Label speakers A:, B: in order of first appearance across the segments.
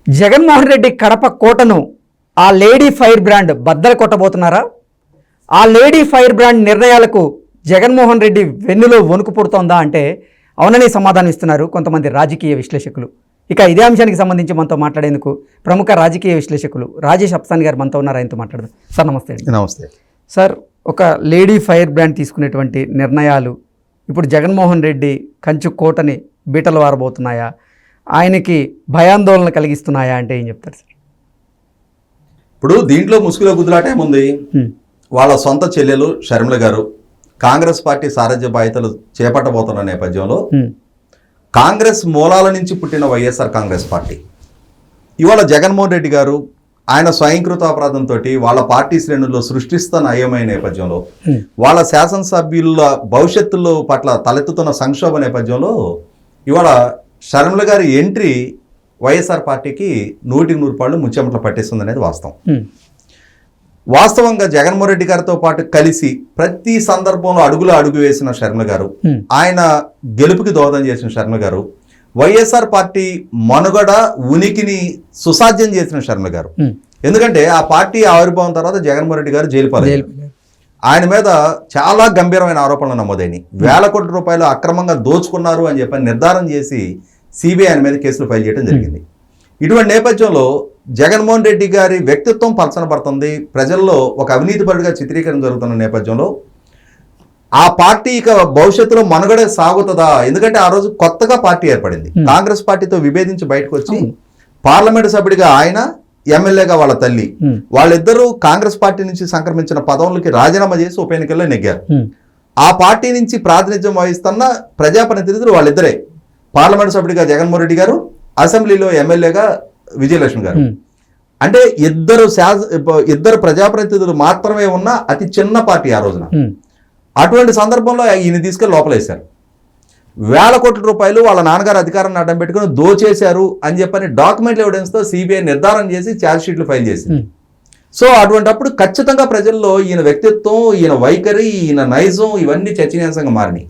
A: జగన్మోహన్ రెడ్డి కడప కోటను ఆ lady fire brand బద్దలు కొట్టబోతున్నారా? ఆ లేడీ ఫైర్ బ్రాండ్ నిర్ణయాలకు జగన్మోహన్ రెడ్డి వెన్నులో వణుకు పుడుతోందా అంటే అవునని సమాధానం ఇస్తున్నారు కొంతమంది రాజకీయ విశ్లేషకులు. ఇక ఇదే అంశానికి సంబంధించి మనతో మాట్లాడేందుకు ప్రముఖ రాజకీయ విశ్లేషకులు రాజేష్ అప్సాని గారు మనతో ఉన్నారు. ఆయనతో మాట్లాడదాం. సార్ నమస్తే.
B: నమస్తే
A: సార్, ఒక లేడీ ఫైర్ బ్రాండ్ తీసుకునేటువంటి నిర్ణయాలు ఇప్పుడు జగన్మోహన్ రెడ్డి కంచు కోటని బీటలు వారబోతున్నాయా, ఆయనకి భయాందోళన కలిగిస్తున్నాయా అంటే ఏం చెప్తారు సార్?
B: ఇప్పుడు దీంట్లో ముసుగులో గుద్దులాట ఏముంది? వాళ్ళ సొంత చెల్లెలు షర్మిల గారు కాంగ్రెస్ పార్టీ సారథ్య బాధ్యతలు చేపట్టబోతున్న నేపథ్యంలో కాంగ్రెస్ మూలాల నుంచి పుట్టిన వైఎస్ఆర్ కాంగ్రెస్ పార్టీ ఇవాళ జగన్మోహన్ రెడ్డి గారు ఆయన స్వయంకృత అపరాధంతో వాళ్ళ పార్టీ శ్రేణుల్లో సృష్టిస్తున్న అయ్యమైన నేపథ్యంలో వాళ్ళ శాసనసభ్యుల భవిష్యత్తులో పట్ల తలెత్తుతున్న సంక్షోభ నేపథ్యంలో ఇవాళ షర్మిల గారి ఎంట్రీ వైఎస్ఆర్ పార్టీకి 100% ముచ్చెమటలు పట్టిస్తుంది అనేది వాస్తవం. వాస్తవంగా జగన్మోహన్ రెడ్డి గారితో పాటు కలిసి ప్రతి సందర్భంలో అడుగు వేసిన షర్మిల గారు, ఆయన గెలుపుకి దోహదం చేసిన షర్మిల గారు, వైఎస్ఆర్ పార్టీ మనుగడ ఉనికిని సుసాధ్యం చేసిన షర్మిల గారు. ఎందుకంటే ఆ పార్టీ ఆవిర్భావం తర్వాత జగన్మోహన్ రెడ్డి గారు జైలు పాలయ్యారు. ఆయన మీద చాలా గంభీరమైన ఆరోపణలు నమోదైనాయి. వేల కోట్ల రూపాయలు అక్రమంగా దోచుకున్నారు అని చెప్పి నిర్ధారణ చేసి సిబిఐ ఆయన మీద కేసులు ఫైల్ చేయడం జరిగింది. ఇటువంటి నేపథ్యంలో జగన్మోహన్ రెడ్డి గారి వ్యక్తిత్వం పలచనపడుతుంది, ప్రజల్లో ఒక అవినీతిపరుడిగా చిత్రీకరణ జరుగుతున్న నేపథ్యంలో ఆ పార్టీ ఇక భవిష్యత్తులో మనుగడ సాగుతుందా? ఎందుకంటే ఆ రోజు కొత్తగా పార్టీ ఏర్పడింది. కాంగ్రెస్ పార్టీతో విభేదించి బయటకు వచ్చి పార్లమెంటు సభ్యుడిగా ఆయన, ఎమ్మెల్యేగా వాళ్ళ తల్లి, వాళ్ళిద్దరూ కాంగ్రెస్ పార్టీ నుంచి సంక్రమించిన పదవులకి రాజీనామా చేసి ఉప ఎన్నికల్లో నెగ్గారు. ఆ పార్టీ నుంచి ప్రాతినిధ్యం వహిస్తున్న ప్రజాప్రతినిధులు వాళ్ళిద్దరే. పార్లమెంటు సభ్యుడిగా జగన్మోహన్ రెడ్డి గారు, అసెంబ్లీలో ఎమ్మెల్యేగా విజయలక్ష్మి గారు. అంటే ఇద్దరు ప్రజాప్రతినిధులు మాత్రమే ఉన్న అతి చిన్న పార్టీ ఆ రోజున. అటువంటి సందర్భంలో ఈయన తీసుకెళ్లి లోపలేశారు. వేల కోట్ల రూపాయలు వాళ్ళ నాన్నగారు అధికారాన్ని అడ్డం పెట్టుకుని దోచేశారు అని చెప్పని డాక్యుమెంట్ ఎవిడెన్స్తో సిబిఐ నిర్ధారణ చేసి ఛార్జ్ షీట్లు ఫైల్ చేసింది. సో అటువంటిప్పుడు ఖచ్చితంగా ప్రజల్లో ఈయన వ్యక్తిత్వం, ఈయన వైఖరి, ఈయన నైజం ఇవన్నీ చర్చనీయాంశంగా మారినాయి.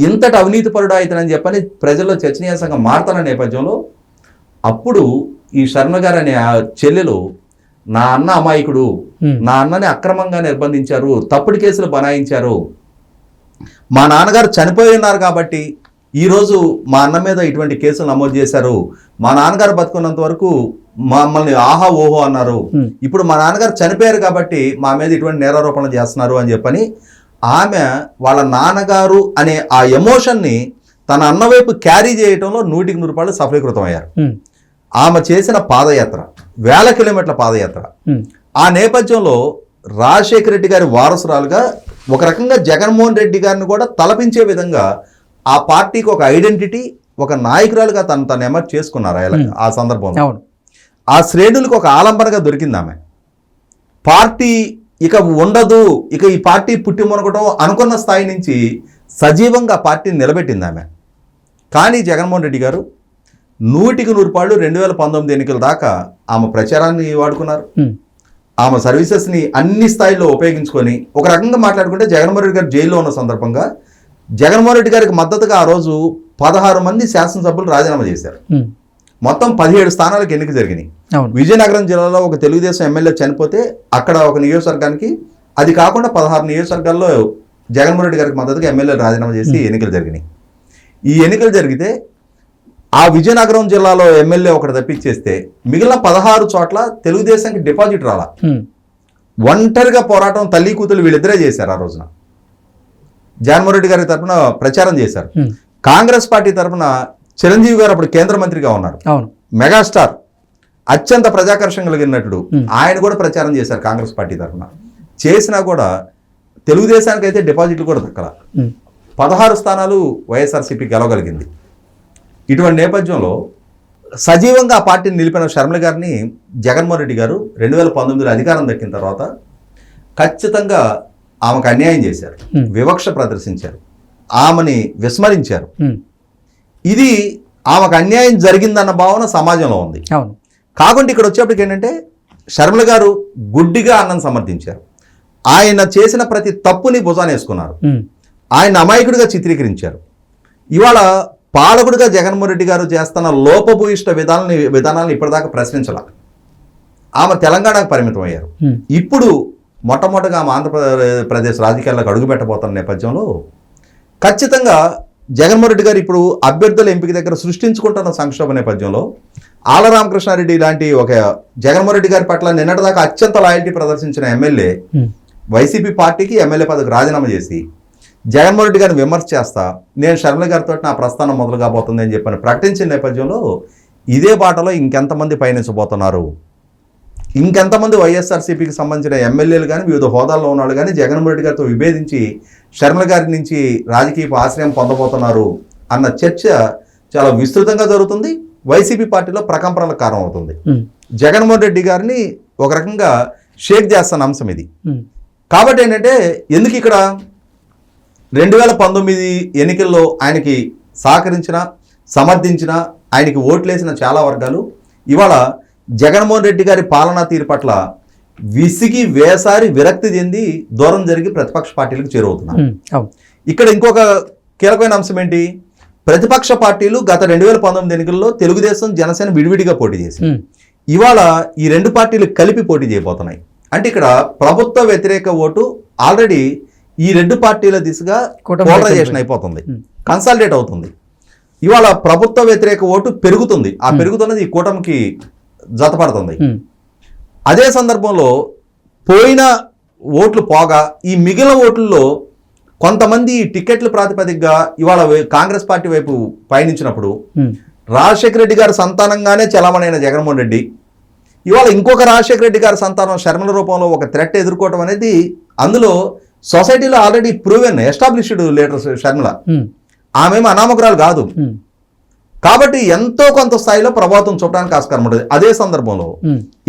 B: ఇంతటి అవినీతిపరుడు అవుతానని చెప్పని ప్రజల్లో చర్చనీయాంశంగా మారుతున్న నేపథ్యంలో అప్పుడు ఈ శర్మ గారు అనే ఆ చెల్లెలు, నా అన్న అమాయకుడు, నా అన్నని అక్రమంగా నిర్బంధించారు, తప్పుడు కేసులు బనాయించారు, మా నాన్నగారు చనిపోయి ఉన్నారు కాబట్టి ఈరోజు మా అన్న మీద ఇటువంటి కేసులు నమోదు చేశారు, మా నాన్నగారు బతుకున్నంత వరకు మమ్మల్ని ఆహా ఓహో అన్నారు, ఇప్పుడు మా నాన్నగారు చనిపోయారు కాబట్టి మా మీద ఇటువంటి నేరారోపణలు చేస్తున్నారు అని చెప్పని ఆమె వాళ్ళ నాన్నగారు అనే ఆ ఎమోషన్ని తన అన్న వైపు క్యారీ చేయడంలో 100% సఫలీకృతం అయ్యారు. ఆమె చేసిన పాదయాత్ర, వేల కిలోమీటర్ల పాదయాత్ర, ఆ నేపథ్యంలో రాజశేఖర రెడ్డి గారి వారసురాలుగా ఒక రకంగా జగన్మోహన్ రెడ్డి గారిని కూడా తలపించే విధంగా ఆ పార్టీకి ఒక ఐడెంటిటీ, ఒక నాయకురాలుగా తను ఎమర్జ్ చేసుకున్నారు. ఆ సందర్భంలో ఆ శ్రేణులకు ఒక ఆలంబనగా దొరికింది ఆమె. పార్టీ ఇక ఉండదు, ఇక ఈ పార్టీ పుట్టి మునగటం అనుకున్న స్థాయి నుంచి సజీవంగా పార్టీని నిలబెట్టింది ఆమె. కానీ జగన్మోహన్ రెడ్డి గారు 100% 2019 ఎన్నికల దాకా ఆమె ప్రచారాన్ని వాడుకున్నారు. ఆమె సర్వీసెస్ని అన్ని స్థాయిల్లో ఉపయోగించుకొని ఒక రకంగా మాట్లాడుకుంటే జగన్మోహన్ రెడ్డి గారు జైల్లో ఉన్న సందర్భంగా జగన్మోహన్ రెడ్డి గారికి మద్దతుగా ఆ రోజు 16 మంది శాసనసభ్యులు రాజీనామా చేశారు. మొత్తం 17 స్థానాలకు ఎన్నిక జరిగినాయి. విజయనగరం జిల్లాలో ఒక తెలుగుదేశం ఎమ్మెల్యే చనిపోతే అక్కడ ఒక నియోజకవర్గానికి, అది కాకుండా 16 నియోజకవర్గాల్లో జగన్మోహన్ రెడ్డి గారికి మద్దతుగా ఎమ్మెల్యేలు రాజీనామా చేసి ఎన్నికలు జరిగినాయి. ఈ ఎన్నికలు జరిగితే ఆ విజయనగరం జిల్లాలో ఎమ్మెల్యే ఒకటి తప్పించేస్తే మిగిలిన 16 చోట్ల తెలుగుదేశానికి డిపాజిట్ రాలా. ఒంటరిగా పోరాటం తల్లి కూతురు వీళ్ళిద్దరే చేశారు. ఆ రోజున జగన్మోహన్ రెడ్డి గారి తరఫున ప్రచారం చేశారు. కాంగ్రెస్ పార్టీ తరఫున చిరంజీవి గారు అప్పుడు కేంద్ర మంత్రిగా ఉన్నారు, మెగాస్టార్, అత్యంత ప్రజాకర్షణ కలిగిన నటుడు, ఆయన కూడా ప్రచారం చేశారు కాంగ్రెస్ పార్టీ తరఫున. చేసినా కూడా తెలుగుదేశానికి అయితే డిపాజిట్లు కూడా దక్కల. 16 స్థానాలు వైఎస్ఆర్సీపీ గెలవగలిగింది. ఇటువంటి నేపథ్యంలో సజీవంగా ఆ పార్టీని నిలిపిన షర్మిల గారిని జగన్మోహన్ రెడ్డి గారు 2019లో అధికారం దక్కిన తర్వాత ఖచ్చితంగా ఆమెకు అన్యాయం చేశారు, వివక్ష ప్రదర్శించారు, ఆమెని విస్మరించారు. ఇది ఆమెకు అన్యాయం జరిగిందన్న భావన సమాజంలో ఉంది. కాకుండా ఇక్కడ వచ్చేప్పటికి ఏంటంటే షర్మిల గారు గుడ్డిగా అన్నను సమర్థించారు. ఆయన చేసిన ప్రతి తప్పుని భుజాన వేసుకున్నారు, ఆయన అమాయకుడిగా చిత్రీకరించారు. ఇవాళ పాలకుడిగా జగన్మోహన్ రెడ్డి గారు చేస్తున్న లోపభూయిష్ట విధానాలను ఇప్పటిదాకా ప్రశ్నించాల. ఆమె తెలంగాణకు పరిమితం అయ్యారు. ఇప్పుడు మొట్టమొదటిగా ఆమె ఆంధ్రప్రదేశ్ రాజకీయాలకు అడుగు పెట్టబోతున్న నేపథ్యంలో ఖచ్చితంగా జగన్మోహన్ రెడ్డి గారు ఇప్పుడు అభ్యర్థుల ఎంపిక దగ్గర సృష్టించుకుంటున్న సంక్షోభ నేపథ్యంలో ఆళ్ల రామకృష్ణారెడ్డి లాంటి ఒక జగన్మోహన్ రెడ్డి గారి పట్ల నిన్నటిదాకా అత్యంత లాయల్టీ ప్రదర్శించిన ఎమ్మెల్యే వైసీపీ పార్టీకి ఎమ్మెల్యే పదవికి రాజీనామా చేసి జగన్మోహన్ రెడ్డి గారిని విమర్శ చేస్తా నేను షర్మిల గారితో నా ప్రస్థానం మొదలు కాబోతుంది అని చెప్పని ప్రకటించిన నేపథ్యంలో ఇదే బాటలో ఇంకెంతమంది పయనించబోతున్నారు, ఇంకెంతమంది వైఎస్ఆర్సీపీకి సంబంధించిన ఎమ్మెల్యేలు కానీ వివిధ హోదాల్లో ఉన్నవాళ్ళు కానీ జగన్మోహన్ రెడ్డి గారితో విభేదించి షర్మిల గారి నుంచి రాజకీయ ఆశ్రయం పొందబోతున్నారు అన్న చర్చ చాలా విస్తృతంగా జరుగుతుంది. వైసీపీ పార్టీలో ప్రకంపనలకు కారణం అవుతుంది. జగన్మోహన్ రెడ్డి గారిని ఒక రకంగా షేక్ చేస్తున్న అంశం ఇది. కాబట్టి ఏంటంటే ఎందుకు ఇక్కడ 2019 ఎన్నికల్లో ఆయనకి సహకరించిన సమర్థించిన ఆయనకి ఓట్లేసిన చాలా వర్గాలు ఇవాళ జగన్మోహన్ రెడ్డి గారి పాలనా తీరు పట్ల విసిగి వేసారి విరక్తి చెంది దూరం జరిగి ప్రతిపక్ష పార్టీలకు చేరువుతున్నారు. ఇక్కడ ఇంకొక కీలకమైన అంశం ఏంటి, ప్రతిపక్ష పార్టీలు గత 2019 ఎన్నికల్లో తెలుగుదేశం జనసేన విడివిడిగా పోటీ చేసింది. ఇవాళ ఈ రెండు పార్టీలు కలిపి పోటీ చేయబోతున్నాయి. అంటే ఇక్కడ ప్రభుత్వ వ్యతిరేక ఓటు ఆల్రెడీ ఈ రెండు పార్టీల దిశగా పోలరైజేషన్ అయిపోతుంది, కన్సాలిడేట్ అవుతుంది. ఇవాళ ప్రభుత్వ వ్యతిరేక ఓటు పెరుగుతుంది. ఆ పెరుగుతున్నది ఈ కూటమికి జతపడుతుంది. అదే సందర్భంలో పోయిన ఓట్లు పోగా ఈ మిగిలిన ఓట్లలో కొంతమంది టికెట్ల ప్రాతిపదికగా ఇవాళ కాంగ్రెస్ పార్టీ వైపు పయనించినప్పుడు రాజశేఖర రెడ్డి గారి సంతానంగానే చలామణైన జగన్మోహన్ రెడ్డి ఇవాళ ఇంకొక రాజశేఖర రెడ్డి గారి సంతానం షర్మిల రూపంలో ఒక థ్రెట్ ఎదుర్కోవడం అనేది అందులో సొసైటీలో already proven established leader Sharmila, ఆమెం అనామకురాలు కాదు. కాబట్టి ఎంతో కొంత స్థాయిలో ప్రభావితం చూడడానికి ఆస్కారం ఉంటుంది. అదే సందర్భంలో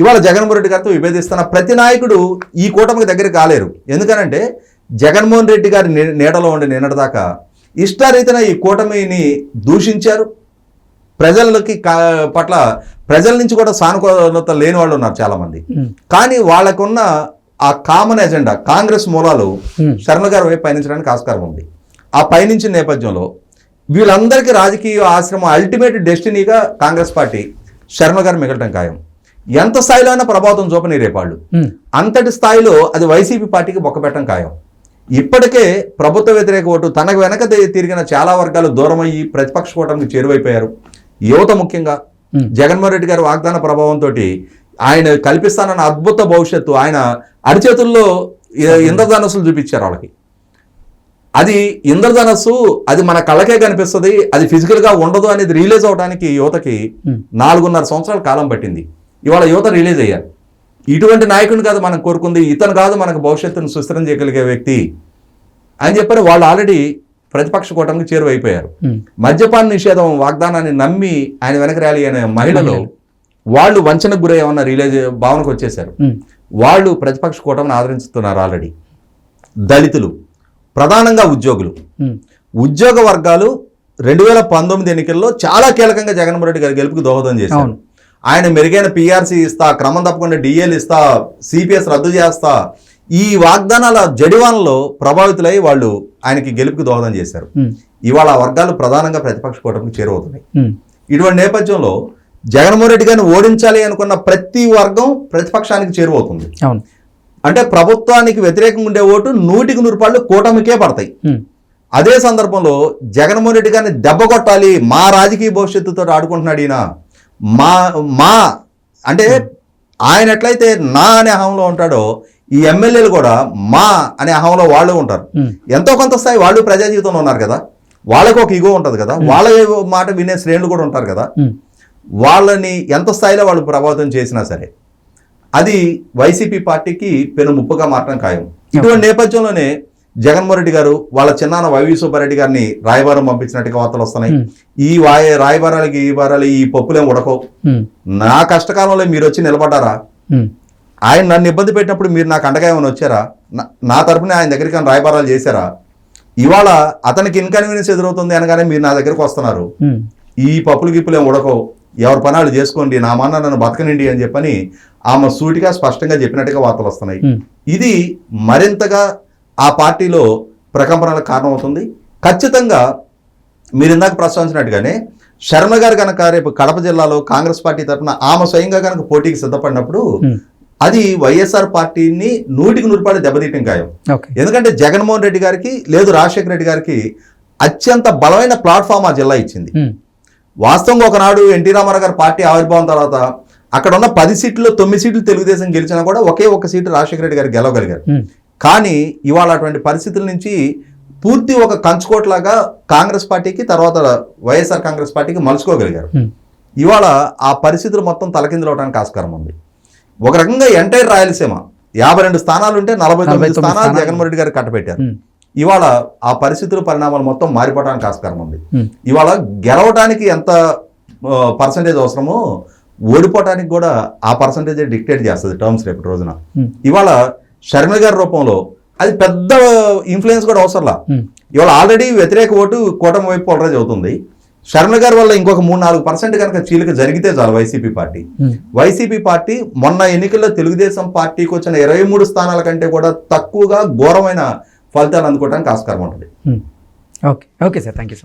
B: ఇవాళ జగన్మోహన్ రెడ్డి గారితో విభేదిస్తున్న ప్రతి నాయకుడు ఈ కూటమికి దగ్గర కాలేరు. ఎందుకనంటే జగన్మోహన్ రెడ్డి గారి నీడలో ఉండి నిన్నటిదాకా ఇష్టారీతిన ఈ కూటమిని దూషించారు. ప్రజలకి పట్ల ప్రజల నుంచి కూడా సానుకూలత లేని వాళ్ళు ఉన్నారు చాలామంది. కానీ వాళ్ళకున్న ఆ కామన్ ఎజెండా కాంగ్రెస్ మూలాలు షర్మిల గారి వైపు పయనించడానికి ఆస్కారం ఉంది. ఆ పయనించిన నేపథ్యంలో వీళ్ళందరికీ రాజకీయ ఆశ్రమం అల్టిమేట్ డెస్టినీగా కాంగ్రెస్ పార్టీ షర్మిల గారు మిగలటం ఖాయం. ఎంత స్థాయిలో అయినా ప్రభావితం చూపని రేపాళ్ళు అంతటి స్థాయిలో అది వైసీపీ పార్టీకి బొక్కబెట్టడం ఖాయం. ఇప్పటికే ప్రభుత్వ వ్యతిరేక ఓటు తనకు వెనక తిరిగిన చాలా వర్గాలు దూరమయ్యి ప్రతిపక్ష కూటమికి చేరువైపోయారు. యువత ముఖ్యంగా జగన్మోహన్ రెడ్డి గారి వాగ్దాన ప్రభావంతో ఆయన కల్పిస్తానన్న అద్భుత భవిష్యత్తు ఆయన అరిచేతుల్లో ఇంద్రధనస్సులు చూపించారు వాళ్ళకి. అది ఇంద్రధనస్సు అది మన కళ్ళకే కనిపిస్తుంది, అది ఫిజికల్గా ఉండదు అనేది రిలీజ్ అవడానికి యువతకి 4.5 సంవత్సరాల కాలం పట్టింది. ఇవాళ యువత రిలీజ్ అయ్యారు. ఇటువంటి నాయకుని కాదు మనం కోరుకుంది, ఇతను కాదు మనకు భవిష్యత్తును సుస్థిరం చేయగలిగే వ్యక్తి అని చెప్పారు. వాళ్ళు ఆల్రెడీ ప్రతిపక్ష కూటమికి చేరువైపోయారు. మద్యపాన నిషేధం వాగ్దానాన్ని నమ్మి ఆయన వెనక ర్యాలీ అనే మహిళలు వాళ్ళు వంచనకు గురయ్యామన్న రిలీజ్ భావనకు వచ్చేసారు. వాళ్ళు ప్రతిపక్ష కూటమిని ఆదరించుతున్నారు ఆల్రెడీ. దళితులు ప్రధానంగా ఉద్యోగ వర్గాలు 2019 ఎన్నికల్లో చాలా కీలకంగా జగన్మోహన్ రెడ్డి గారి గెలుపుకి దోహదం చేశారు. ఆయన మెరుగైన పిఆర్సీ ఇస్తా, క్రమం తప్పకుండా డిఎల్ ఇస్తా, సిపిఎస్ రద్దు చేస్తా, ఈ వాగ్దానాల జడివానలో ప్రభావితులై వాళ్ళు ఆయనకి గెలుపుకి దోహదం చేశారు. ఇవాళ ఆ వర్గాలు ప్రధానంగా ప్రతిపక్ష కూటమికి చేరువవుతున్నాయి. ఇటువంటి నేపథ్యంలో జగన్మోహన్ రెడ్డి గారిని ఓడించాలి అనుకున్న ప్రతి వర్గం ప్రతిపక్షానికి చేరువవుతుంది. అంటే ప్రభుత్వానికి వ్యతిరేకంగా ఉండే ఓటు 100% కూటమికే పడతాయి. అదే సందర్భంలో జగన్మోహన్ రెడ్డి గారిని దెబ్బ కొట్టాలి, మా రాజకీయ భవిష్యత్తుతో ఆడుకుంటున్నాడు ఈయన, మా అంటే ఆయన ఎట్లయితే నా అనే అహంలో ఉంటాడో ఈ ఎమ్మెల్యేలు కూడా మా అనే అహంలో వాళ్ళు ఉంటారు. ఎంతో కొంత స్థాయి వాళ్ళు ప్రజా జీవితంలో ఉన్నారు కదా, వాళ్ళకు ఒక ఈగో ఉంటుంది కదా, వాళ్ళ మాట వినే శ్రేణులు కూడా ఉంటారు కదా. వాళ్ళని ఎంత స్థాయిలో వాళ్ళు ప్రభావితం చేసినా సరే అది వైసీపీ పార్టీకి పెను ముప్పుగా మారడం ఖాయం. ఇటువంటి నేపథ్యంలోనే జగన్మోహన్ రెడ్డి గారు వాళ్ళ చిన్నాన్న వైవి సుబ్బారెడ్డి గారిని రాయబారం పంపించినట్టుగా వార్తలు వస్తున్నాయి. ఈ రాయబారాలకి ఈ వారాలు ఈ పప్పులేం ఉడకవు, నా కష్టకాలంలో మీరు వచ్చి నిలబడ్డారా, ఆయన నన్ను ఇబ్బంది పెట్టినప్పుడు మీరు నాకు అండగా ఏమైనా వచ్చారా, నా తరపున ఆయన దగ్గరికి రాయబారాలు చేశారా, ఇవాళ అతనికి ఇన్కన్వీనియన్స్ ఎదురవుతుంది అనగానే మీరు నా దగ్గరకు వస్తున్నారు, ఈ పప్పులు గిప్పులు ఏం ఉడకవు, ఎవరి పనాలు చేసుకోండి, నా మాన్న నన్ను బతకనిండి అని చెప్పని ఆమె సూటిగా స్పష్టంగా చెప్పినట్టుగా వార్తలు వస్తున్నాయి. ఇది మరింతగా ఆ పార్టీలో ప్రకంపనలకు కారణమవుతుంది. ఖచ్చితంగా మీరు ఇందాక ప్రస్తావించినట్టుగానే శర్మ గారు కనుక రేపు కడప జిల్లాలో కాంగ్రెస్ పార్టీ తరఫున ఆమె స్వయంగా కనుక పోటీకి సిద్ధపడినప్పుడు అది వైఎస్ఆర్ పార్టీని 100% దెబ్బతీయటం ఖాయం.
A: ఓకే.
B: ఎందుకంటే జగన్మోహన్ రెడ్డి గారికి లేదు రాజశేఖర రెడ్డి గారికి అత్యంత బలమైన ప్లాట్ఫామ్ ఆ జిల్లా ఇచ్చింది. వాస్తవంగా ఒకనాడు ఎన్టీ రామారావు గారి పార్టీ ఆవిర్భావం తర్వాత అక్కడ ఉన్న 10 సీట్లు 9 సీట్లు తెలుగుదేశం గెలిచినా కూడా ఒకే ఒక సీటు రాజశేఖర రెడ్డి గారు గెలవగలిగారు. కానీ ఇవాళ అటువంటి పరిస్థితుల నుంచి పూర్తి ఒక కంచుకోట్లాగా కాంగ్రెస్ పార్టీకి తర్వాత వైఎస్ఆర్ కాంగ్రెస్ పార్టీకి మలుచుకోగలిగారు. ఇవాళ ఆ పరిస్థితులు మొత్తం తలకిందులవడానికి ఆస్కారం ఉంది. ఒక రకంగా ఎంటైర్ రాయలసీమ 52 స్థానాలు ఉంటే 49 స్థానాలు జగన్మోహన్ రెడ్డి గారు కట్టబెట్టారు. ఇవాళ ఆ పరిస్థితుల పరిణామాలు మొత్తం మారిపోవడానికి ఆస్కారం ఉంది. ఇవాళ గెలవడానికి ఎంత పర్సంటేజ్ అవసరమో ఓడిపోవడానికి కూడా ఆ పర్సంటేజ్ డిక్టేట్ చేస్తుంది టర్మ్స్ రేపు రోజున. ఇవాళ షర్మిల గారి రూపంలో అది పెద్ద ఇన్ఫ్లుయెన్స్ కూడా అవసరంలా. ఇవాళ ఆల్రెడీ వ్యతిరేక ఓటు కూటమి వైపు పోలరైజ్ అవుతుంది. షర్మిల గారి వల్ల ఇంకొక 3-4% కనుక చీలిక జరిగితే చాలు వైసీపీ పార్టీ మొన్న ఎన్నికల్లో తెలుగుదేశం పార్టీకి వచ్చిన 23 స్థానాల కంటే కూడా తక్కువగా ఘోరమైన ఫలితాలు అందుకోవడానికి ఆస్కారం ఉంటుంది.
A: Okay sir, thank you.